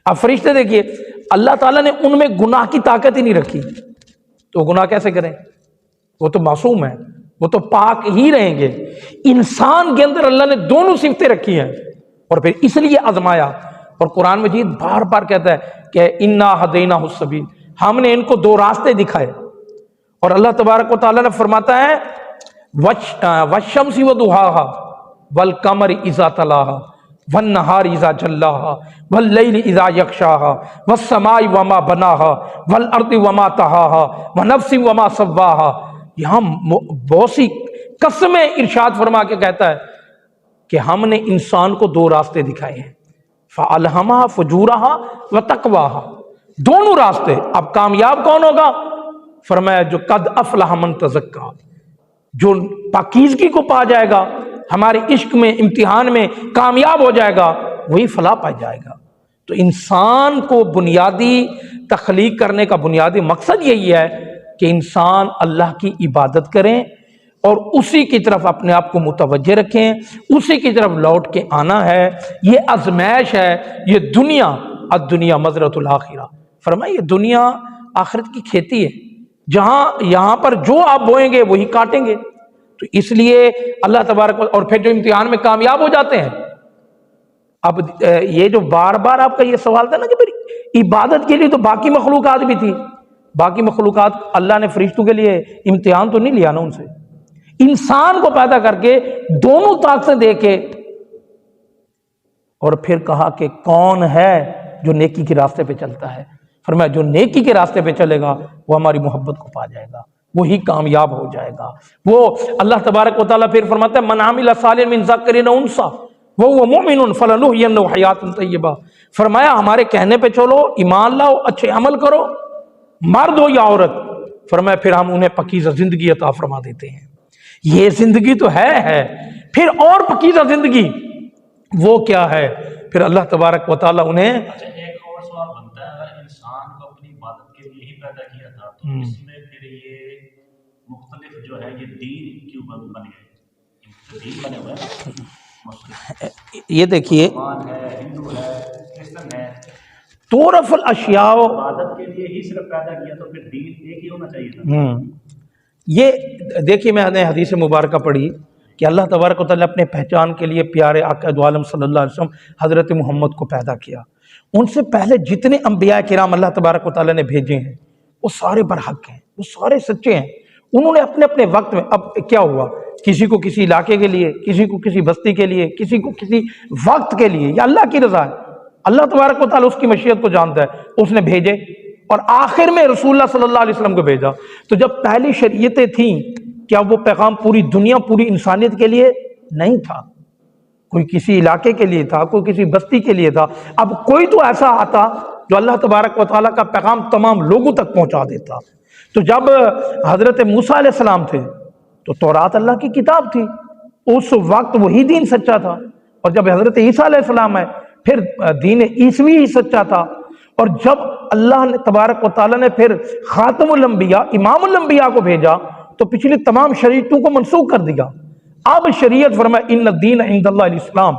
اب فرشتے دیکھیے اللہ تعالیٰ نے ان میں گناہ کی طاقت ہی نہیں رکھی، تو گناہ کیسے کریں؟ وہ تو معصوم ہے، وہ تو پاک ہی رہیں گے۔ انسان کے اندر اللہ نے دونوں صفتیں رکھی ہیں اور پھر اس لیے آزمایا، اور قرآن مجید بار بار کہتا ہے کہ انا ہدیناہ السبیل، ہم نے ان کو دو راستے دکھائے۔ اور اللہ تبارک و تعالیٰ نے فرماتا ہے والشمس وضحاها والقمر اذا تلاها والنہار اذا جلاها واللیل اذا یغشاها والسماء وما بناها والارض وما طحاها ونفس وما سواها۔ یہاں بہت سی قسمیں ارشاد فرما کے کہتا ہے کہ ہم نے انسان کو دو راستے دکھائے ہیں، فَأَلْهَمَهَا فُجُورَهَا وَتَقْوَاهَا، دونوں راستے۔ اب کامیاب کون ہوگا؟ فرمایا جو قد افلح من تزکا، جو پاکیزگی کو پا جائے گا، ہمارے عشق میں امتحان میں کامیاب ہو جائے گا، وہی فلاح پا جائے گا۔ تو انسان کو بنیادی تخلیق کرنے کا بنیادی مقصد یہی ہے کہ انسان اللہ کی عبادت کریں اور اسی کی طرف اپنے آپ کو متوجہ رکھیں، اسی کی طرف لوٹ کے آنا ہے۔ یہ آزمائش ہے، یہ دنیا، الدنیا مزرعۃ الآخرہ، فرمایا یہ دنیا آخرت کی کھیتی ہے، جہاں یہاں پر جو آپ بوئیں گے وہی کاٹیں گے۔ تو اس لیے اللہ تبارک اور پھر جو امتحان میں کامیاب ہو جاتے ہیں۔ اب یہ جو بار بار آپ کا یہ سوال تھا نا کہ پھر عبادت کے لیے تو باقی مخلوقات بھی تھی، باقی مخلوقات اللہ نے فرشتوں کے لیے امتحان تو نہیں لیا نا ان سے، انسان کو پیدا کر کے دونوں طاقتیں دے کے، اور پھر کہا کہ کون ہے جو نیکی کے راستے پہ چلتا ہے؟ فرمایا جو نیکی کے راستے پہ چلے گا وہ ہماری محبت کو پا جائے گا، وہی کامیاب ہو جائے گا۔ وہ اللہ تبارک و تعالیٰ پھر فرماتا ہے من عمل صالحا من ذکر او انثی وہو مؤمن فلنحینہ حیاۃ طیبہ، فرمایا ہمارے کہنے پہ چلو، ایمان لاؤ، اچھے عمل کرو، مرد ہو یا عورت، فرمایا پھر ہم انہیں پکیزہ زندگی عطا فرما دیتے ہیں۔ یہ زندگی تو ہے، پھر اور پکیزہ زندگی وہ کیا ہے؟ پھر اللہ تبارک و تعالیٰ انہیں ایک اور سوال بنتا ہے، اگر انسان کو اپنی عبادت کے لیے ہی پیدا کیا تھا تو اس میں پھر یہ مختلف جو ہے یہ دین کیوں بن گئے؟ دین بنے ہوئے ہیں، یہ دیکھیے مسلمان ہے، ہندو ہے، کرسچن ہے، تورف الاشیاء، عبادت کے لیے ہی صرف پیدا کیا تو پھر دین ایک ہی ہونا چاہیے تھا۔ یہ دیکھیے میں نے حدیث مبارکہ پڑھی کہ اللہ تبارک و تعالیٰ نے اپنے پہچان کے لیے پیارے آقا دو عالم صلی اللہ علیہ وسلم حضرت محمد کو پیدا کیا۔ ان سے پہلے جتنے انبیاء کرام اللہ تبارک و تعالیٰ نے بھیجے ہیں وہ سارے برحق ہیں، وہ سارے سچے ہیں۔ انہوں نے اپنے اپنے وقت میں، اب کیا ہوا، کسی کو کسی علاقے کے لیے، کسی کو کسی بستی کے لیے، کسی کو کسی وقت کے لیے، یا اللہ کی رضا ہے، اللہ تبارک و تعالیٰ اس کی مشیت کو جانتا ہے، اس نے بھیجے اور آخر میں رسول اللہ صلی اللہ علیہ وسلم کو بھیجا۔ تو جب پہلی شریعتیں تھیں، کیا وہ پیغام پوری دنیا، پوری انسانیت کے لیے نہیں تھا؟ کوئی کسی علاقے کے لیے تھا، کوئی کسی بستی کے لیے تھا۔ اب کوئی تو ایسا آتا جو اللہ تبارک و تعالیٰ کا پیغام تمام لوگوں تک پہنچا دیتا۔ تو جب حضرت موسیٰ علیہ السلام تھے تو تورات اللہ کی کتاب تھی، اس وقت وہی دین سچا تھا، اور جب حضرت عیسیٰ علیہ السلام ہے پھر دین عیسوی ہی سچا تھا۔ اور جب اللہ نے تبارک و تعالیٰ نے پھر خاتم الانبیاء، امام الانبیاء کو بھیجا تو پچھلی تمام شریعتوں کو منسوخ کر دیا۔ اب شریعت فرمایا ان الدین عند اللہ الاسلام،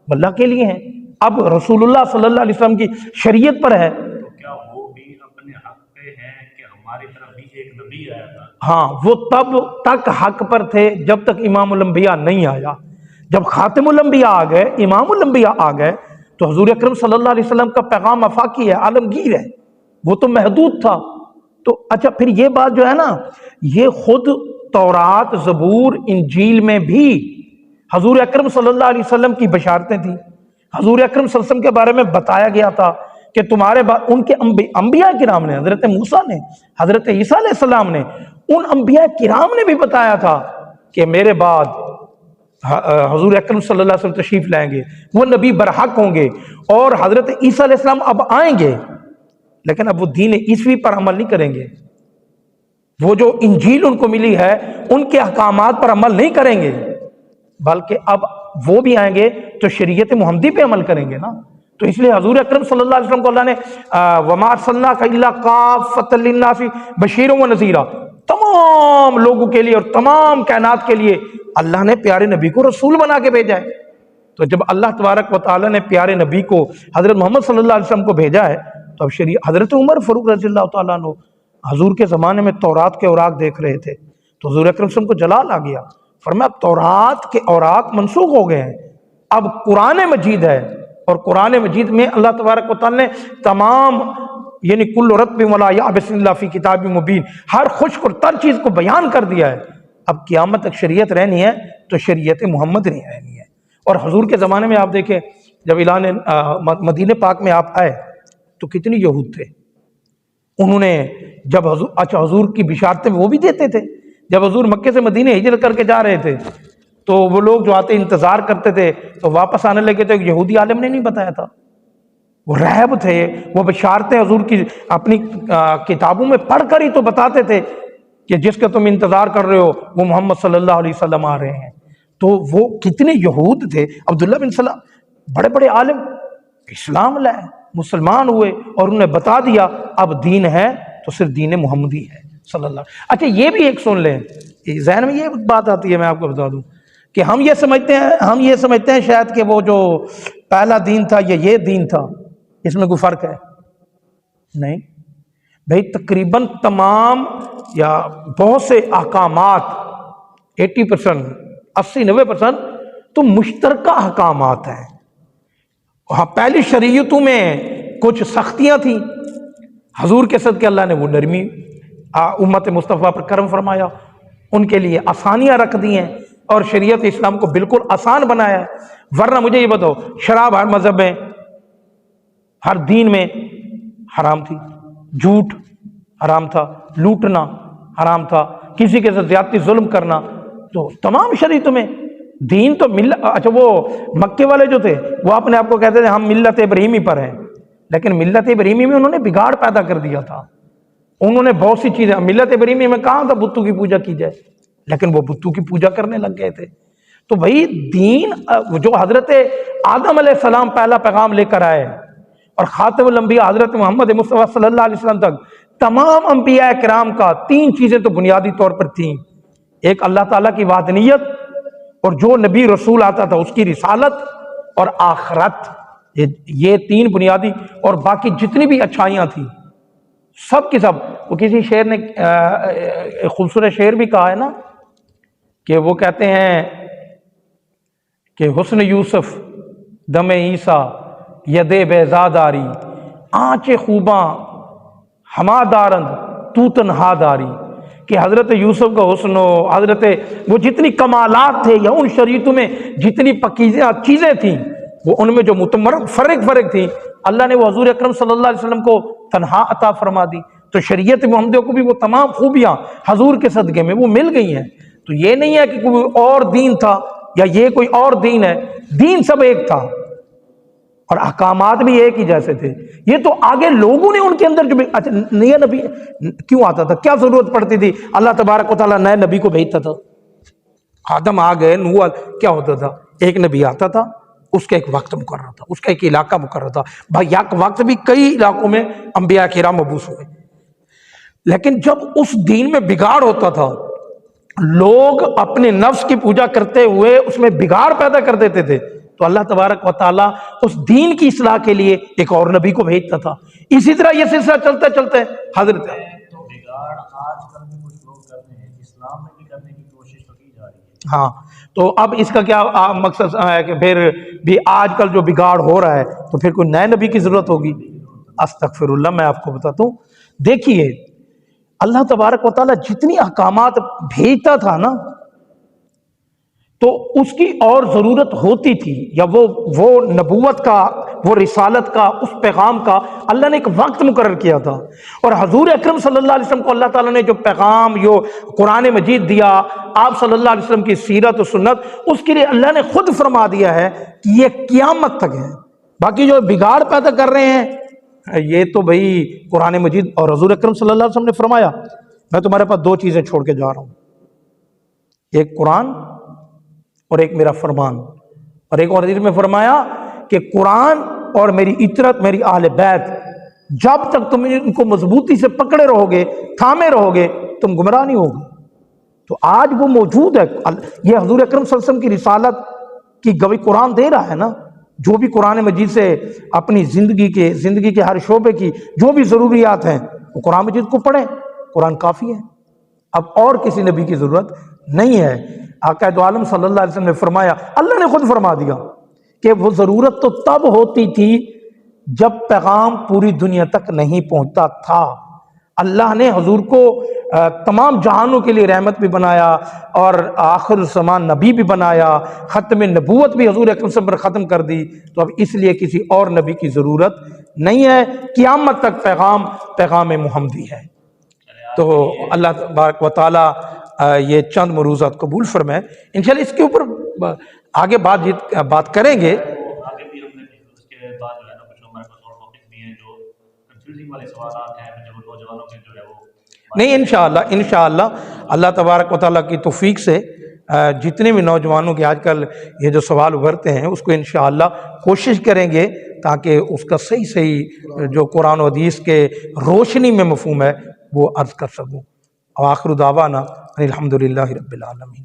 اللہ کے لیے ہے، اب رسول اللہ صلی اللہ علیہ وسلم کی شریعت پر ہے۔ تو کیا وہ بھی اپنے حق پہ ہیں کہ ہماری طرف بھی ایک نبی آیا تھا؟ ہاں، وہ تب تک حق پر تھے جب تک امام الانبیاء نہیں آیا۔ جب خاتم الانبیاء آ گئے، امام الانبیاء آ گئے تو حضور اکرم صلی اللہ علیہ وسلم کا پیغام آفاقی ہے، عالمگیر ہے، وہ تو محدود تھا۔ تو اچھا پھر یہ بات جو ہے نا، یہ خود تورات، زبور، انجیل میں بھی حضور اکرم صلی اللہ علیہ وسلم کی بشارتیں تھیں۔ حضور اکرم صلی اللہ علیہ وسلم کے بارے میں بتایا گیا تھا کہ تمہارے بعد ان کے انبیاء کرام نے، حضرت موسیٰ نے، حضرت عیسیٰ علیہ السلام نے، ان انبیاء کرام نے بھی بتایا تھا کہ میرے بعد حضور اکرم صلی اللہ علیہ وسلم تشریف لائیں گے، وہ نبی برحق ہوں گے، اور حضرت عیسیٰ علیہ السلام اب آئیں گے، لیکن اب وہ دین عیسوی پر عمل نہیں کریں گے، وہ جو انجیل ان کو ملی ہے ان کے احکامات پر عمل نہیں کریں گے، بلکہ اب وہ بھی آئیں گے تو شریعت محمدی پہ عمل کریں گے نا۔ تو اس لیے حضور اکرم صلی اللہ علیہ وسلم کو اللہ نے وَمَا أَرْسَلْنَاكَ إِلَّا كَافَّةً لِلنَّاسِ بَشِيرًا وَنَذِيرًا، تمام لوگوں کے لیے اور تمام کائنات کے لیے اللہ نے پیارے نبی کو رسول بنا کے بھیجا ہے۔ تو جب اللہ تبارک و تعالیٰ نے پیارے نبی کو حضرت محمد صلی اللہ علیہ وسلم کو بھیجا ہے تو اب شریعت، حضرت عمر فاروق رضی اللہ تعالیٰ عنہ حضور کے زمانے میں تورات کے اوراق دیکھ رہے تھے تو حضور اکرم صلی اللہ علیہ وسلم کو جلال آ گیا، فرمایا اب تورات کے اوراق منسوخ ہو گئے ہیں، اب قرآن مجید ہے، اور قرآن مجید میں اللہ تبارک و تعالیٰ نے تمام یعنی کل رطب ولا یابس الا فی کتاب مبین، ہر خشک اور تر چیز کو بیان کر دیا ہے۔ اب قیامت تک شریعت رہنی ہے تو شریعت محمد نہیں رہنی ہے۔ اور حضور کے زمانے میں آپ دیکھیں جب اعلان مدینہ پاک میں آپ آئے تو کتنی یہود تھے، انہوں نے جب حضور کی بشارتیں وہ بھی دیتے تھے، جب حضور مکے سے مدینہ ہجرت کر کے جا رہے تھے تو وہ لوگ جو آتے انتظار کرتے تھے تو واپس آنے لگے تو ایک یہودی عالم نے نہیں بتایا تھا، وہ رہب تھے، وہ بشارتیں حضور کی اپنی کتابوں میں پڑھ کر ہی تو بتاتے تھے کہ جس کا تم انتظار کر رہے ہو وہ محمد صلی اللہ علیہ وسلم آ رہے ہیں۔ تو وہ کتنے یہود تھے، عبداللہ بن سلام بڑے بڑے عالم اسلام لائے، مسلمان ہوئے اور انہوں نے بتا دیا اب دین ہے تو صرف دین محمدی ہے صلی اللہ علیہ وسلم۔ اچھا یہ بھی ایک سن لیں، ذہن میں یہ بات آتی ہے، میں آپ کو بتا دوں کہ ہم یہ سمجھتے ہیں شاید کہ وہ جو پہلا دین تھا یہ دین تھا، اس میں کوئی فرق ہے؟ نہیں بھائی، تقریباً تمام یا بہت سے احکامات 80%، 80-90% تو مشترکہ احکامات ہیں۔ ہاں پہلی شریعتوں میں کچھ سختیاں تھیں، حضور کے صدقے اللہ نے وہ نرمی امت مصطفیٰ پر کرم فرمایا، ان کے لیے آسانیاں رکھ دی ہیں اور شریعت اسلام کو بالکل آسان بنایا ہے۔ ورنہ مجھے یہ بتاؤ، شراب ہر مذہب میں ہر دین میں حرام تھی، جھوٹ حرام تھا، لوٹنا حرام تھا، کسی کے ساتھ زیادتی ظلم کرنا، تو تمام شریعتوں میں دین تو اچھا وہ مکے والے جو تھے وہ اپنے آپ کو کہتے تھے ہم ملت ابراہیمی پر ہیں، لیکن ملت ابراہیمی میں انہوں نے بگاڑ پیدا کر دیا تھا، انہوں نے بہت سی چیزیں، ملت ابراہیمی میں کہاں تھا بتوں کی پوجا کی جائے، لیکن وہ بتوں کی پوجا کرنے لگ گئے تھے۔ تو بھائی دین جو حضرت آدم علیہ السلام پہلا پیغام لے کر آئے اور خاتم الانبیاء حضرت محمد مصطفیٰ صلی اللہ علیہ وسلم تک تمام انبیاء کرام کا 3 چیزیں تو بنیادی طور پر تھیں، ایک اللہ تعالیٰ کی وحدانیت، اور جو نبی رسول آتا تھا اس کی رسالت، اور آخرت، یہ 3 بنیادی، اور باقی جتنی بھی اچھائیاں تھیں سب کی سب۔ وہ کسی شعر نے خوبصورت شعر بھی کہا ہے نا کہ وہ کہتے ہیں کہ حسن یوسف دم عیسیٰ ید بیزاداری، آنچ خوباں ہما دارند تو تنہا داری، کہ حضرت یوسف کا حسن و حضرت وہ جتنی کمالات تھے یا ان شریعتوں میں جتنی پکیزہ چیزیں تھیں وہ ان میں جو فرق تھی، اللہ نے وہ حضور اکرم صلی اللہ علیہ وسلم کو تنہا عطا فرما دی، تو شریعت محمدیہ کو بھی وہ تمام خوبیاں حضور کے صدقے میں وہ مل گئی ہیں۔ تو یہ نہیں ہے کہ کوئی اور دین تھا یا یہ کوئی اور دین ہے، دین سب ایک تھا اور احکامات بھی ایک ہی جیسے تھے۔ یہ تو آگے لوگوں نے ان کے اندر جو اچھا نیا نبی کیوں آتا تھا، کیا ضرورت پڑتی تھی اللہ تبارک و تعالیٰ نئے نبی کو بھیجتا تھا؟ آدم آ گئے، نوح، کیا ہوتا تھا؟ ایک نبی آتا تھا، اس کا ایک وقت مقرر تھا، اس کا ایک علاقہ مقرر تھا، بھائی یک وقت بھی کئی علاقوں میں انبیاء کرام مبعوث ہوئے، لیکن جب اس دین میں بگاڑ ہوتا تھا لوگ اپنے نفس کی پوجا کرتے ہوئے اس میں بگاڑ پیدا کر دیتے تھے، تو اللہ تبارک و تعالیٰ اس دین کی اصلاح کے لیے ایک اور نبی کو بھیجتا تھا۔ اسی طرح یہ سلسلہ چلتے چلتے حضرت تو بگاڑ آج کل بھی کچھ لوگ کرتے ہیں، اسلام میں بھی کرنے کی کوشش تو کی جا رہی ہے۔ ہاں تو اب اس کا کیا مقصد ہے کہ پھر بھی آج کل جو بگاڑ ہو رہا ہے تو پھر کوئی نئے نبی کی ضرورت ہوگی؟ استغفر اللہ، میں آپ کو بتاتا ہوں، دیکھیے اللہ تبارک و تعالیٰ جتنی احکامات بھیجتا تھا نا تو اس کی اور ضرورت ہوتی تھی، یا وہ نبوت کا، وہ رسالت کا، اس پیغام کا اللہ نے ایک وقت مقرر کیا تھا، اور حضور اکرم صلی اللہ علیہ وسلم کو اللہ تعالیٰ نے جو پیغام، جو قرآن مجید دیا، آپ صلی اللہ علیہ وسلم کی سیرت و سنت، اس کے لیے اللہ نے خود فرما دیا ہے کہ یہ قیامت تک ہے۔ باقی جو بگاڑ پیدا کر رہے ہیں یہ تو بھئی قرآن مجید اور حضور اکرم صلی اللہ علیہ وسلم نے فرمایا۔ میں تمہارے پاس 2 چیزیں چھوڑ کے جا رہا ہوں، ایک قرآن اور ایک میرا فرمان، اور ایک اور حدیث میں فرمایا کہ قرآن اور میری اطرت، میری اہل بیت، جب تک تم ان کو مضبوطی سے پکڑے رہو گے، تھامے رہو گے، تم گمراہ نہیں ہوگے۔ تو آج وہ موجود ہے، یہ حضور اکرم صلی اللہ علیہ وسلم کی رسالت کی گواہی قرآن دے رہا ہے نا. جو بھی قرآن مجید سے اپنی زندگی کے ہر شعبے کی جو بھی ضروریات ہیں وہ قرآن مجید کو پڑھیں. قرآن کافی ہے، اب اور کسی نبی کی ضرورت نہیں ہے. آقا دو عالم صلی اللہ علیہ وسلم نے فرمایا، اللہ نے خود فرما دیا کہ وہ ضرورت تو تب ہوتی تھی جب پیغام پوری دنیا تک نہیں پہنچتا تھا. اللہ نے حضور کو تمام جہانوں کے لیے رحمت بھی بنایا اور آخر الزمان نبی بھی بنایا، ختم نبوت بھی حضور اکرم صلی اللہ علیہ وسلم پر ختم کر دی. تو اب اس لیے کسی اور نبی کی ضرورت نہیں ہے. قیامت تک پیغام محمدی ہے. تو اللہ تبارک و تعالیٰ یہ چند مروزات قبول فرمائے. انشاءاللہ اس کے اوپر آگے بات کریں گے. آگے بھی ہم نے اس کے بعد جو ہے نا کچھ ہمارے پاس اور ٹاپک بھی ہیں جو کنفیوزنگ والے سوالات ہیں جو نوجوانوں کے جو ہے وہ نہیں. انشاءاللہ اللہ تبارک و تعالیٰ کی توفیق سے جتنے بھی نوجوانوں کے آج کل یہ جو سوال ابھرتے ہیں اس کو انشاءاللہ کوشش کریں گے تاکہ اس کا صحیح جو قرآن و حدیث کے روشنی میں مفہوم ہے وہ عرض کر سکوں. وآخر دعوانا الحمدللہ رب العالمین.